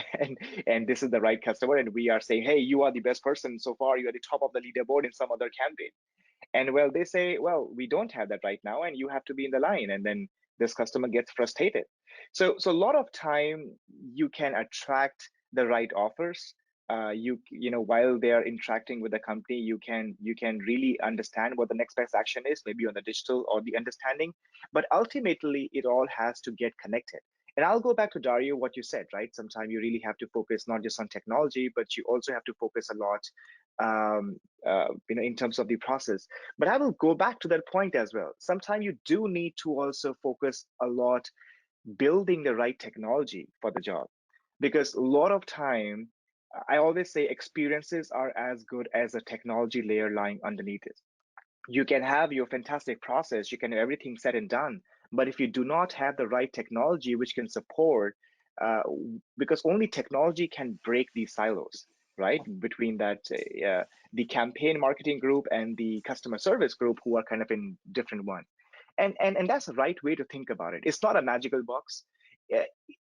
and this is the right customer, and we are saying, hey, you are the best person so far, you are the top of the leaderboard in some other campaign. And well, they say, well, we don't have that right now, and you have to be in the line. And then this customer gets frustrated. So a lot of time you can attract the right offers. While they are interacting with the company, you can really understand what the next best action is, maybe on the digital or the understanding, but ultimately it all has to get connected. And I'll go back to Dario, what you said, right? Sometimes you really have to focus not just on technology, but you also have to focus a lot, in terms of the process. But I will go back to that point as well. Sometimes you do need to also focus a lot building the right technology for the job, because a lot of time, I always say experiences are as good as a technology layer lying underneath it. You can have your fantastic process, you can have everything said and done, but if you do not have the right technology which can support, because only technology can break these silos, right? Between that, the campaign marketing group and the customer service group, who are kind of in different one. And that's the right way to think about it. It's not a magical box.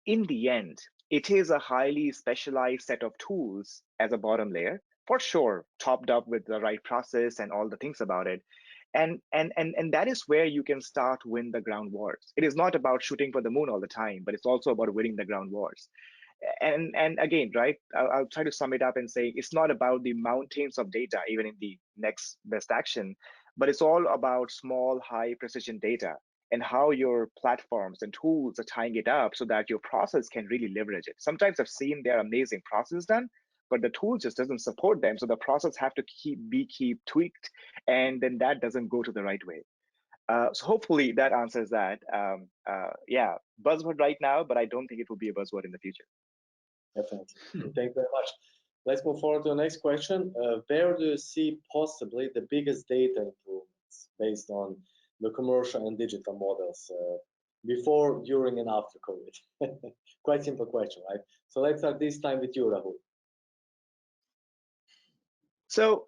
In the end, it is a highly specialized set of tools as a bottom layer, for sure, topped up with the right process and all the things about it. And that is where you can start win the ground wars. It is not about shooting for the moon all the time, but it's also about winning the ground wars. And again, right, I'll try to sum it up and say it's not about the mountains of data, even in the next best action, but it's all about small, high precision data. and how your platforms and tools are tying it up so that your process can really leverage it. Sometimes I've seen their amazing process done, but the tool just doesn't support them. So the process have to keep tweaked, and then that doesn't go to the right way. So hopefully that answers that. Yeah, buzzword right now, but I don't think it will be a buzzword in the future. Definitely. Thank you very much. Let's move forward to the next question. Where do you see possibly the biggest data improvements based on the commercial and digital models before, during, and after COVID? Quite simple question, right? So let's start this time with you, Rahul. So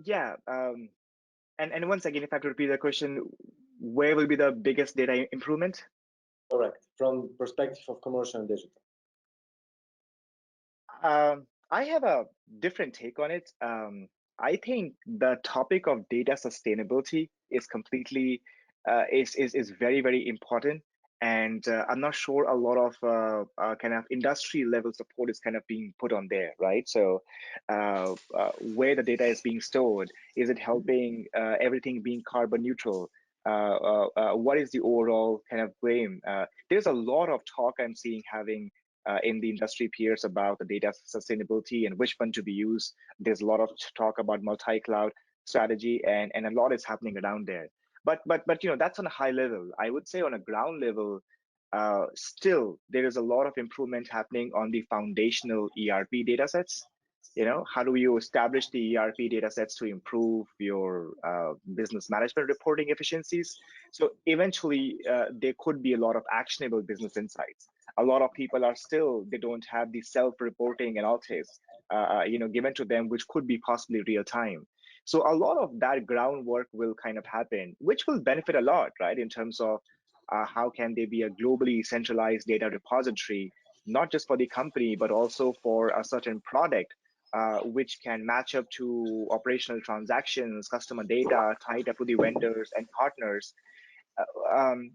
yeah, and once again, if I have to repeat the question, where will be the biggest data improvement? Correct, from perspective of commercial and digital. I have a different take on it. I think the topic of data sustainability is completely is very, very important, and I'm not sure a lot of kind of industry level support is kind of being put on there, right? So where the data is being stored, is it helping everything being carbon neutral? What is the overall kind of game? There's a lot of talk I'm seeing having in the industry peers about the data sustainability and which one to be used. There's a lot of talk about multi-cloud strategy, and a lot is happening around there. But you know, that's on a high level. I would say on a ground level, still there is a lot of improvement happening on the foundational ERP data sets. You know, how do you establish the ERP data sets to improve your business management reporting efficiencies? So eventually, there could be a lot of actionable business insights. A lot of people are still, they don't have the self-reporting analytics, you know, given to them, which could be possibly real time. So a lot of that groundwork will kind of happen, which will benefit a lot, right? In terms of how can they be a globally centralized data repository, not just for the company, but also for a certain product, which can match up to operational transactions, customer data tied up to the vendors and partners.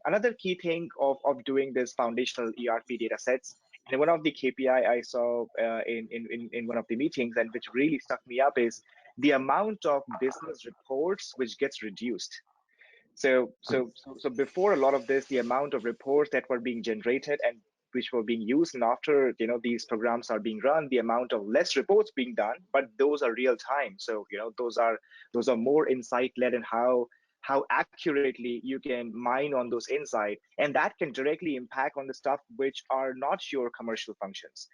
Another key thing of doing this foundational ERP data sets, and one of the KPI I saw in one of the meetings, and which really stuck me up, is the amount of business reports which gets reduced. So before a lot of this, the amount of reports that were being generated and which were being used, and after, you know, these programs are being run, the amount of less reports being done, but those are real time. So, you know, those are more insight led, and how accurately you can mine on those insights, and that can directly impact on the stuff which are not your commercial functions.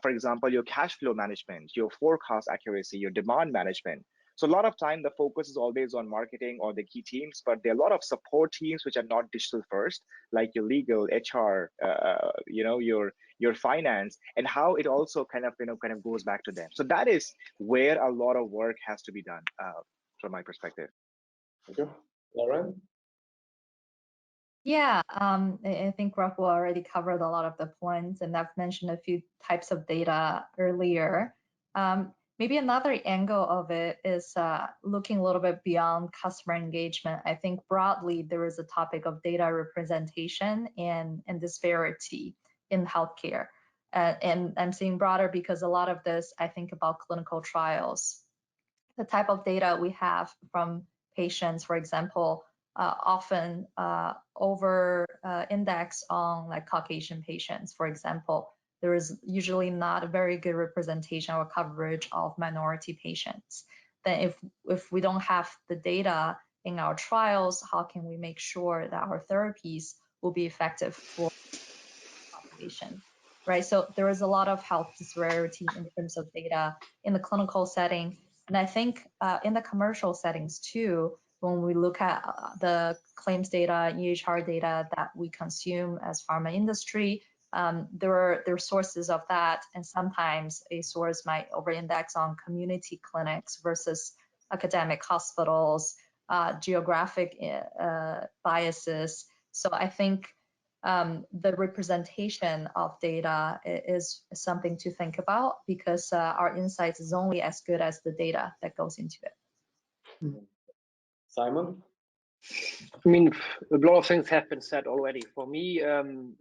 For example, your cash flow management, your forecast accuracy, your demand management. So a lot of time, the focus is always on marketing or the key teams, but there are a lot of support teams which are not digital first, like your legal, HR, you know, your finance, and how it also kind of goes back to them. So that is where a lot of work has to be done from my perspective. Thank you. Lauren? Yeah, I think Rahul already covered a lot of the points, and I've mentioned a few types of data earlier. Maybe another angle of it is looking a little bit beyond customer engagement. I think broadly there is a topic of data representation and disparity in healthcare. And I'm saying broader because a lot of this, I think about clinical trials. The type of data we have from patients, for example, often over index on like Caucasian patients, for example. There is usually not a very good representation or coverage of minority patients. Then if we don't have the data in our trials, how can we make sure that our therapies will be effective for the population, right? So there is a lot of health disparity in terms of data in the clinical setting. And I think in the commercial settings too, when we look at the claims data, EHR data that we consume as pharma industry, there are sources of that, and sometimes a source might over-index on community clinics versus academic hospitals, geographic biases. So I think the representation of data is something to think about, because our insights is only as good as the data that goes into it. Simon? I mean, a lot of things have been said already. For me,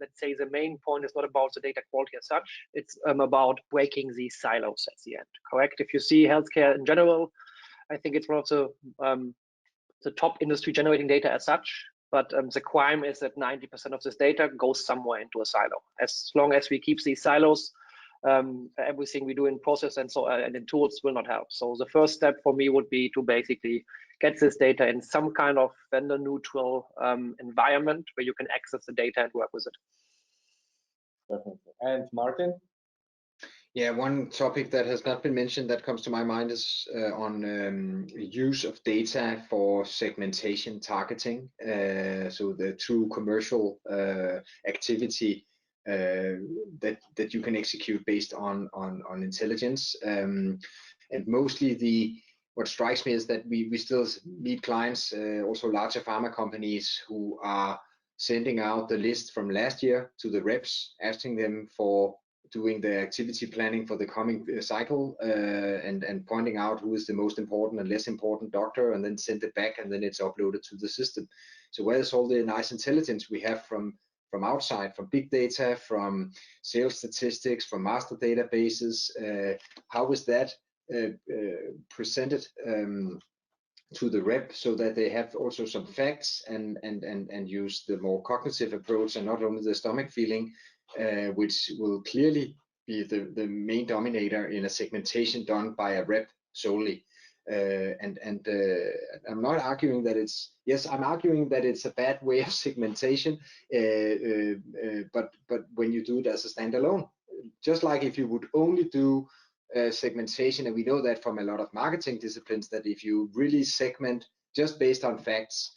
let's say the main point is not about the data quality as such. It's about breaking these silos at the end, correct? If you see healthcare in general, I think it's one of the top industry generating data as such. But the crime is that 90% of this data goes somewhere into a silo. As long as we keep these silos, everything we do in process and so and in tools will not help. So the first step for me would be to basically get this data in some kind of vendor neutral environment where you can access the data and work with it. Definitely. And Martin? Yeah, one topic that has not been mentioned that comes to my mind is on use of data for segmentation targeting. So the true commercial activity that you can execute based on intelligence. And mostly what strikes me is that we still meet clients, also larger pharma companies, who are sending out the list from last year to the reps, asking them for doing the activity planning for the coming cycle, and pointing out who is the most important and less important doctor, and then send it back, and then it's uploaded to the system. So where's all the nice intelligence we have from outside, from big data, from sales statistics, from master databases? How is that presented to the rep, so that they have also some facts and use the more cognitive approach, and not only the stomach feeling, which will clearly be the main dominator in a segmentation done by a rep solely. I'm not arguing that it's, yes, I'm arguing that it's a bad way of segmentation, but when you do it as a standalone, just like if you would only do segmentation, and we know that from a lot of marketing disciplines, that if you really segment just based on facts,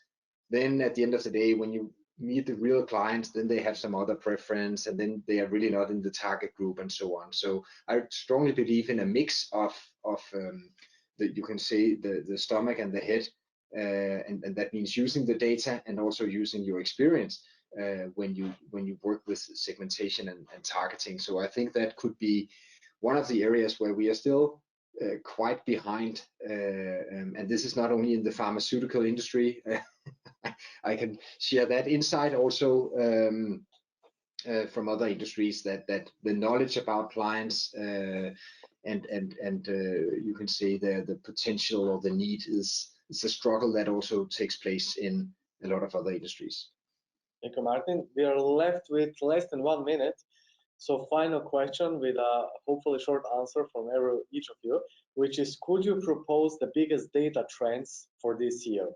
then at the end of the day, when you meet the real clients, then they have some other preference, and then they are really not in the target group, and so on. So I strongly believe in a mix of you can say the stomach and the head, and that means using the data and also using your experience when you work with segmentation and targeting. So I think that could be one of the areas where we are still quite behind, and this is not only in the pharmaceutical industry. I can share that insight also from other industries, that the knowledge about clients and you can say the potential or the need is a struggle that also takes place in a lot of other industries. Thank you, Martin. We are left with less than 1 minute. So final question with a hopefully short answer from each of you, which is, could you propose the biggest data trends for this year?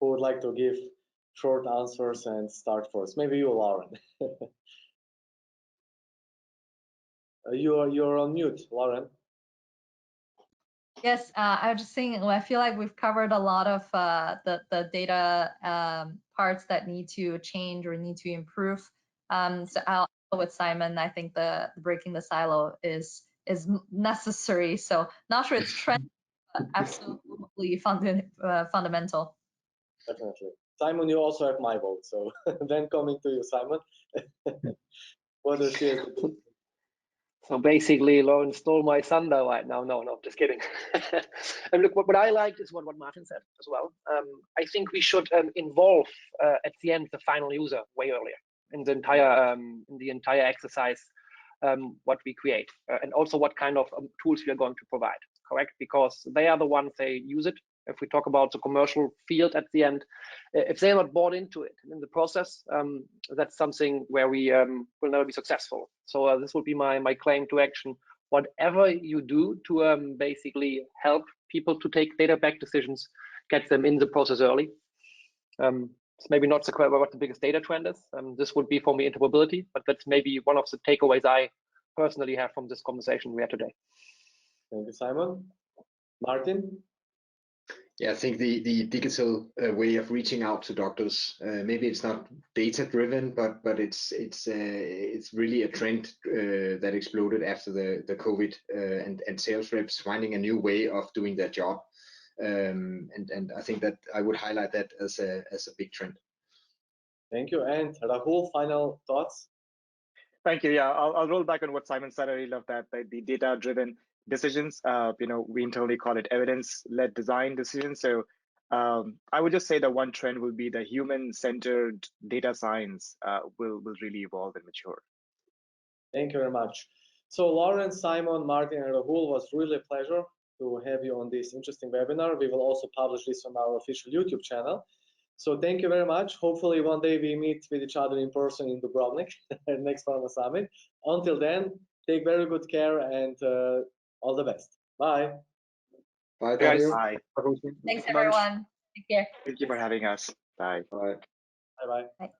Who would like to give short answers and start first? Maybe you, Lauren. You're on mute, Lauren. Yes, I was just saying, I feel like we've covered a lot of the data parts that need to change or need to improve. So I'll go with Simon. I think the breaking the silo is necessary. So not sure it's trend, but absolutely fundamental. Definitely. Simon, you also have my vote. So then coming to you, Simon. Whether she is. So basically, Lauren stole my thunder right now. No, just kidding. And look, what I liked is what Martin said as well. I think we should involve at the end the final user way earlier in the entire exercise, what we create, and also what kind of tools we are going to provide. Correct, because they are the ones, they use it. If we talk about the commercial field at the end, if they're not bought into it in the process, that's something where we will never be successful. So this would be my claim to action. Whatever you do to basically help people to take data-backed decisions, get them in the process early. It's maybe not so clear what the biggest data trend is. This would be for me interoperability, but that's maybe one of the takeaways I personally have from this conversation we had today. Thank you, Simon. Martin? Yeah, I think the digital way of reaching out to doctors, maybe it's not data driven, but it's really a trend that exploded after the COVID, and sales reps finding a new way of doing their job, and I think that I would highlight that as a big trend. Thank you. And Rahul, final thoughts? Thank you. Yeah, I'll roll back on what Simon said. I really love that, the data driven decisions. We internally call it evidence-led design decisions. So I would just say that one trend will be the human-centered data science will really evolve and mature. Thank you very much. So Lauren, Simon, Martin, and Rahul, was really a pleasure to have you on this interesting webinar. We will also publish this on our official YouTube channel. So thank you very much. Hopefully one day we meet with each other in person in Dubrovnik at next Pharma Summit. Until then, take very good care and all the best. Bye. Bye, Guys, Daniel. bye. Thanks, everyone. Take care. Thank you for having us. Bye. Bye. Bye-bye. Bye.